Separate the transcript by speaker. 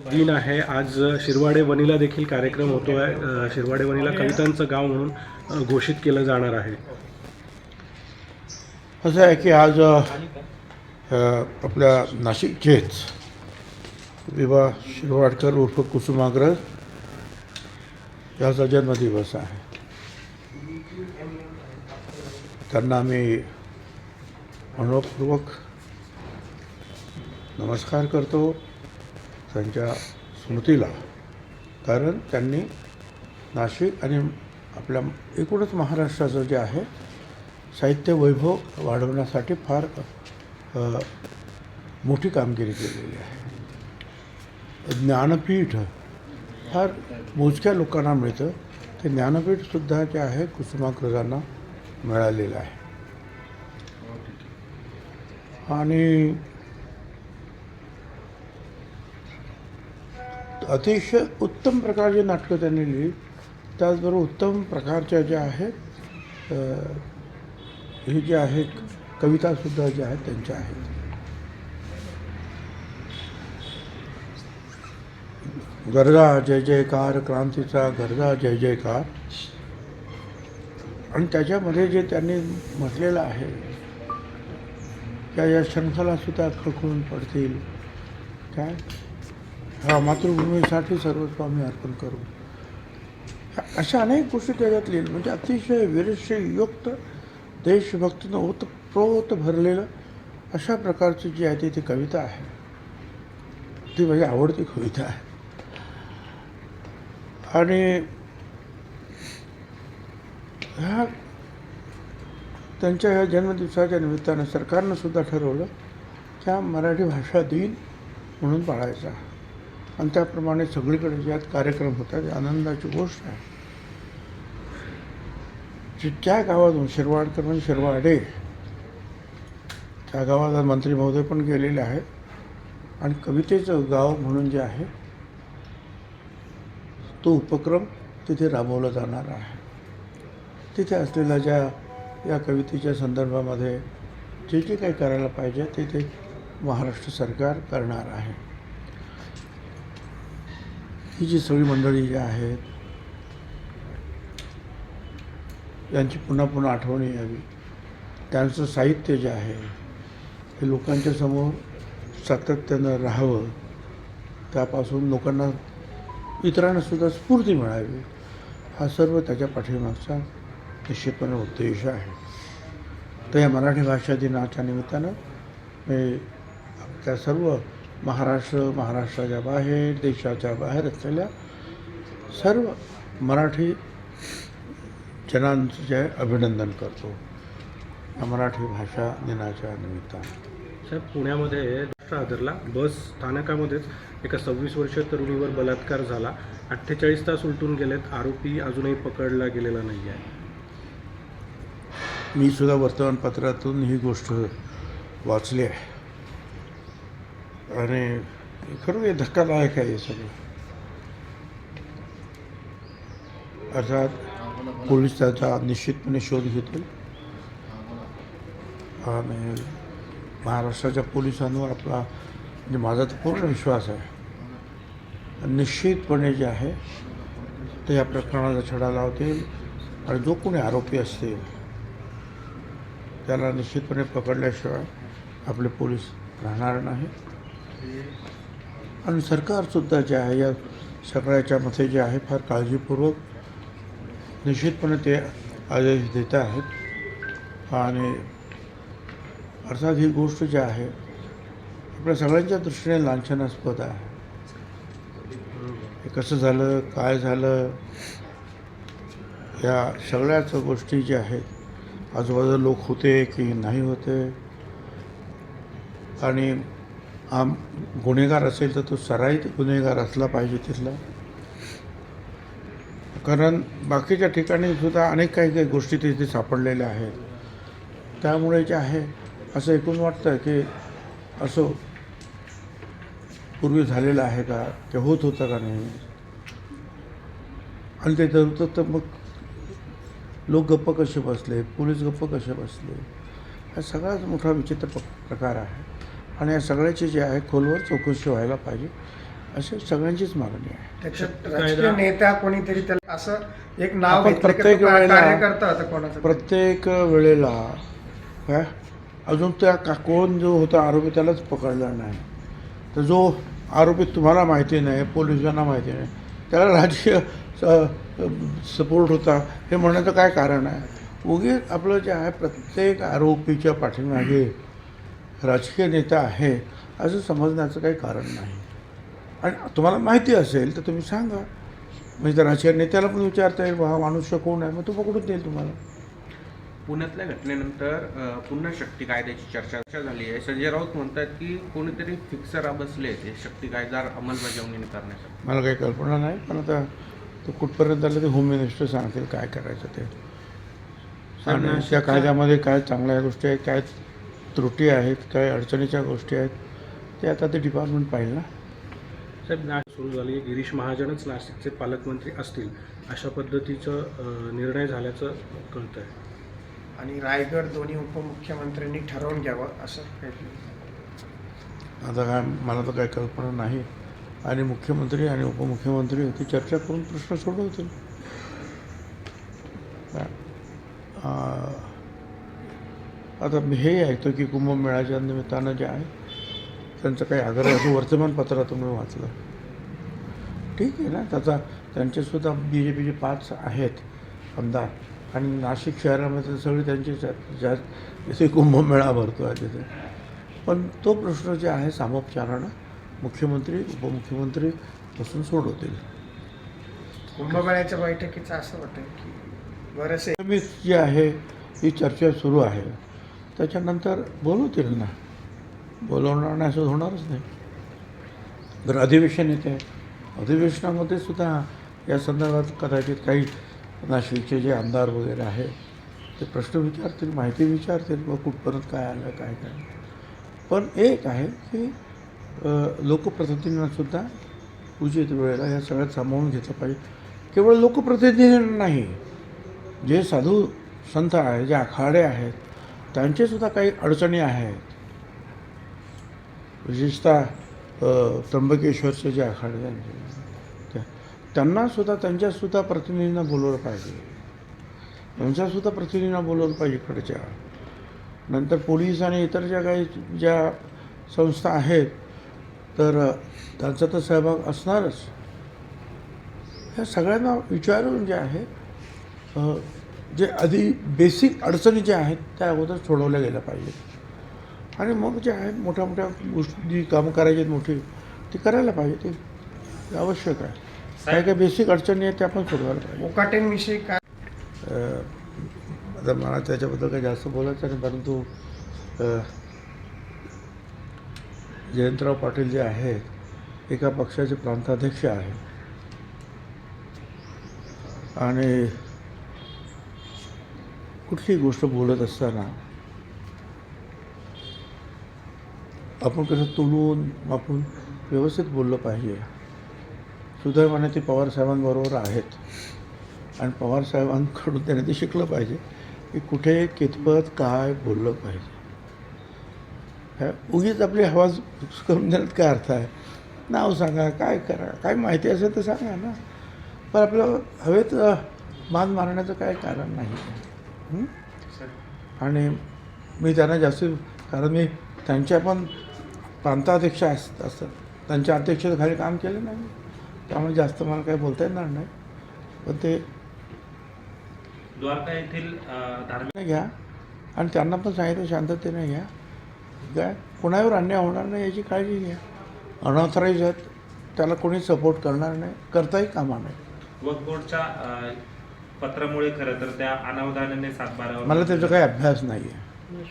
Speaker 1: दिन आहे आज. शिरवाडे वनीला देखील कार्यक्रम होतो आहे. शिरवाडे वनीला कवितांचं गाव म्हणून घोषित केलं जाणार आहे.
Speaker 2: असं आहे की आज आपल्या नाशिकचेच विभा शिरवाडकर उर्फ कुसुमाग्रज याचा जन्मदिवस आहे. त्यांना आम्ही मनपूर्वक नमस्कार करतो त्यांच्या स्मृतीला, कारण त्यांनी नाशिक आणि आपल्या एकूणच महाराष्ट्राचं जे आहे साहित्य वैभव वाढवण्यासाठी फार मोठी कामगिरी केलेली आहे. ज्ञानपीठ फार मोजक्या लोकांना मिळतं, ते ज्ञानपीठसुद्धा जे आहे कुसुमाग्रजांना मिळालेलं आहे. आणि अतिशय उत्तम प्रकारची नाटकं त्यांनी लिहिली. त्याचबरोबर उत्तम प्रकारच्या ज्या आहेत हे जे आहेत कवितासुद्धा ज्या आहेत त्यांच्या आहेत. गरजा जय जयकार, क्रांतीचा गरजा जय जयकार. आणि त्याच्यामध्ये जे त्यांनी म्हटलेलं आहे त्या या शंखलासुद्धा खळखळून पडतील, काय हा मातृभूमीसाठी सर्वस्व आम्ही अर्पण करू, अशा अनेक गोष्टी त्याच्यात लिहिल्या. म्हणजे अतिशय वीरशयुक्त देशभक्तीनं ओतप्रोत भरलेलं अशा प्रकारची जी आहे ती कविता आहे. ती माझी आवडती कविता आहे. आणि ह्या त्यांच्या ह्या जन्मदिवसाच्या निमित्तानं सरकारनं सुद्धा ठरवलं की हा मराठी भाषा दिन म्हणून पाळायचा. आणि त्याप्रमाणे सगळीकडे ज्यात कार्यक्रम होतात ही आनंदाची गोष्ट आहे. ज्या गावातून शिरवाडकर म्हणजे शिरवाडे त्या गावात मंत्री महोदय पण गेलेले आहेत. आणि कवितेचं गाव म्हणून जे आहे तो उपक्रम तिथे राबवला जाणार आहे. तिथे असलेल्या ज्या या कवितेच्या संदर्भामध्ये जे जे काही करायला पाहिजे ते महाराष्ट्र सरकार करणार आहे. ही जी सगळी मंडळी जी आहेत यांची पुन्हा पुन्हा आठवण यावी. त्यांचं साहित्य जे आहे हे लोकांच्या समोर सातत्यानं राहावं, त्यापासून लोकांना इतरांनासुद्धा स्फूर्ती मिळावी, हा सर्व त्याच्या पाठीमागचा निश्चितपणे उद्देश आहे. तर या मराठी भाषा दिनाच्या निमित्तानं मी त्या सर्व महाराष्ट्राच्या बाहेर, देशाच्या बाहेर असलेल्या सर्व मराठी जनांचे अभिनंदन करतो या मराठी भाषा दिनाच्या निमित्तानं.
Speaker 1: साहेब, पुण्यामध्ये दादरला बस स्थानकामध्येच एका 26 वर्षीय तरुणीवर बलात्कार झाला. 48 तास उलटून गेलेत, आरोपी अजूनही पकडला गेलेला नाही आहे.
Speaker 2: मी सुद्धा वर्तमानपत्रातून ही गोष्ट वाचली आहे आणि खरं हे धक्कादायक आहे. हे सगळं अर्थात पोलीस त्याचा निश्चितपणे शोध घेतील आणि महाराष्ट्राच्या पोलिसांवर आपला म्हणजे माझा तर पूर्ण विश्वास आहे, निश्चितपणे जे आहे ते या प्रकरणाचा छडा लावतील आणि जो कोणी आरोपी असतील त्याला निश्चितपणे पकडल्याशिवाय आपले पोलीस राहणार नाही. आणि सरकारसुद्धा जे आहे या सगळ्याच्या मध्ये जे आहे फार काळजीपूर्वक निश्चितपणे ते आदेश देत आहेत. आणि अर्थात ही गोष्ट जी आहे आपल्या सगळ्यांच्या दृष्टीने लांछनास्पद आहे. हे कसं झालं, काय झालं, या सगळ्याच गोष्टी ज्या आहेत आजूबाजूला लोक होते की नाही होते. आणि गुन्हेगार असेल तर तो सराईत गुन्हेगार असला पाहिजे तिथला, कारण बाकीच्या ठिकाणी सुद्धा अनेक काही गोष्टी तिथे सापडलेल्या आहेत. त्यामुळे जे आहे असं ऐकून वाटतं की असं पूर्वी झालेलं आहे का, ते होत होतं का नाही. आणि ते जर होतं तर मग लोक गप्प कसे बसले, पोलीस गप्प कसे बसले, हा सगळ्यात मोठा विचित्र प्रकार आहे. आणि या सगळ्याची जे आहे खोलवर चौकशी व्हायला पाहिजे. असे सगळ्यांचीच मागणी आहे.
Speaker 3: त्याच्यात राजकीय नेता कोणीतरी त्याला असं एक नाव
Speaker 2: आपण
Speaker 3: घेतलं की
Speaker 2: प्रत्येक
Speaker 3: तो
Speaker 2: वेळेला-
Speaker 3: कार्यकर्ता होता कोणाचा.
Speaker 2: प्रत्येक वेळेला काय अजून त्या कोण जो होता आरोपी त्यालाच पकडला नाही, तर जो आरोपी तुम्हाला माहिती नाही, पोलिसांना माहिती नाही, त्याला राजकीय सपोर्ट होता हे म्हणण्याचं काय कारण आहे? उगीच आपलं जे आहे प्रत्येक आरोपीच्या पाठीमागे राजकीय नेता आहे असं समजण्याचं काही कारण नाही. आणि तुम्हाला माहिती असेल तर तुम्ही सांगा, म्हणजे त्या राजकीय नेत्याला पण विचारता येईल हा मनुष्य कोण आहे, मग तो पकडून देईल तुम्हाला.
Speaker 4: पुण्यातल्या घटनेनंतर पुन्हा शक्ती कायद्याची चर्चा झाली आहे. संजय राऊत म्हणतात की कोणीतरी फिक्सर बसले ते शक्ती कायदा अंमलबजावणी करण्यासाठी.
Speaker 2: मला काही कल्पना नाही, पण आता तो कुठपर्यंत आलं ते होम मिनिस्टर सांगतील काय करायचं ते. आणि त्या कायद्यामध्ये काय चांगल्या गोष्टी आहेत, काय त्रुटी आहेत, काय अडचणीच्या गोष्टी आहेत, ते आता ते डिपार्टमेंट पाहिलं ना.
Speaker 1: साहेब, नाशिक सुरू झाली, गिरीश महाजनच नाशिकचे पालकमंत्री असतील अशा पद्धतीचं निर्णय झाल्याचं कळतं आहे.
Speaker 3: आणि रायगड दोन्ही उपमुख्यमंत्र्यांनी ठरवून घ्यावं असं काही.
Speaker 2: आता काय मला तर काही कल्पना नाही, आणि मुख्यमंत्री आणि उपमुख्यमंत्री ती चर्चा करून प्रश्न सोडवतील. आता मी हे ऐकतो की कुंभमेळ्याच्या निमित्तानं जे आहे त्यांचं काही आग्रह असं वर्तमानपत्रातून मी वाचलं. ठीक आहे ना, त्याचा त्यांचेसुद्धा BJPचे 5 आहेत आमदार, आणि नाशिक शहरामध्ये सगळे त्यांचे ज्या जिथे कुंभमेळा भरतो आहे तिथे. पण तो प्रश्न जे आहे सामोपचारानं मुख्यमंत्री उपमुख्यमंत्री बसून सोडवतील.
Speaker 3: कुंभमेळ्याच्या बैठकीचं असं वाटतं की बरेचसे
Speaker 2: मी जी आहे ही चर्चा सुरू आहे, त्याच्यानंतर बोलवतील ना, बोलवणार नाही असं होणारच नाही. बरं, अधिवेशन येते, अधिवेशनामध्ये सुद्धा या संदर्भात कदाचित काही नाशिकचे जे आमदार वगैरे आहे ते प्रश्न विचारतील, माहिती विचारतील, मग कुठपर्यंत काय आलं काय काय. पण एक आहे की लोकप्रतिनिधींनासुद्धा उचित वेळेला या सगळ्यात सामावून घेतलं पाहिजे. केवळ लोकप्रतिनिधी नाही, जे साधू संत आहेत, जे आखाडे आहेत, त्यांचेसुद्धा काही अडचणी आहेत. विशेषतः त्र्यंबकेश्वरचे जे आखाडे त्यांनासुद्धा त्यांच्यासुद्धा प्रतिनिधींना बोलवलं पाहिजे, त्यांच्यासुद्धा प्रतिनिधींना बोलवलं पाहिजे इकडच्या. नंतर पोलीस आणि इतर ज्या संस्था आहेत तर त्यांचा तर सहभाग असणारच. ह्या सगळ्यांना विचारून जे आहे जे आधी बेसिक अडचणी ज्या आहेत त्या अगोदर सोडवल्या गेल्या पाहिजेत, आणि मग जे आहे मोठ्या मोठ्या गोष्टी जी कामं करायची आहेत मोठी ती करायला पाहिजे. ते आवश्यक आहे. काय बेसिक अडचणी आहेत त्या आपण सोडवायला पाहिजे.
Speaker 3: मुकाटेंविषयी काय
Speaker 2: आता मला त्याच्याबद्दल काही जास्त बोलायचं नाही, परंतु जयंतराव पाटील जे आहेत एका पक्षाचे प्रांताध्यक्ष आहेत, आणि कुठलीही गोष्ट बोलत असताना आपण कसं तोलून आपण व्यवस्थित बोललं पाहिजे. सुदैवाने ते पवारसाहेबांबरोबर आहेत, आणि पवारसाहेबांकडून त्याने ते शिकलं पाहिजे की कुठे कितपत काय बोललं पाहिजे. ह्या उगीच आपली आवाज करून देण्यात काय अर्थ आहे? नाव सांगा, काय करा, काय माहिती असेल तर सांगा ना, पण आपलं हवेत मान मारण्याचं काय कारण नाही. आणि मी त्यांना जास्त, कारण मी त्यांच्या पण प्रांताध्यक्ष असतात, त्यांच्या अध्यक्षतेखाली काम केलं नाही, त्यामुळे जास्त मला काही बोलता येणार नाही. पण ते
Speaker 4: द्वारका येथील धार्मिक
Speaker 2: घ्या, आणि त्यांना पण सांगितलं शांततेने घ्या, काय कोणावर अन्याय होणार नाही याची काळजी घ्या. अनऑथराईज आहेत, त्याला कोणी सपोर्ट करणार नाही, करताही कामा नाही.
Speaker 5: वक्फ बोर्डच्या पत्रामुळे खरं तर त्या अनावधानाने 7/12
Speaker 2: मला त्याचा काही अभ्यास नाही आहे.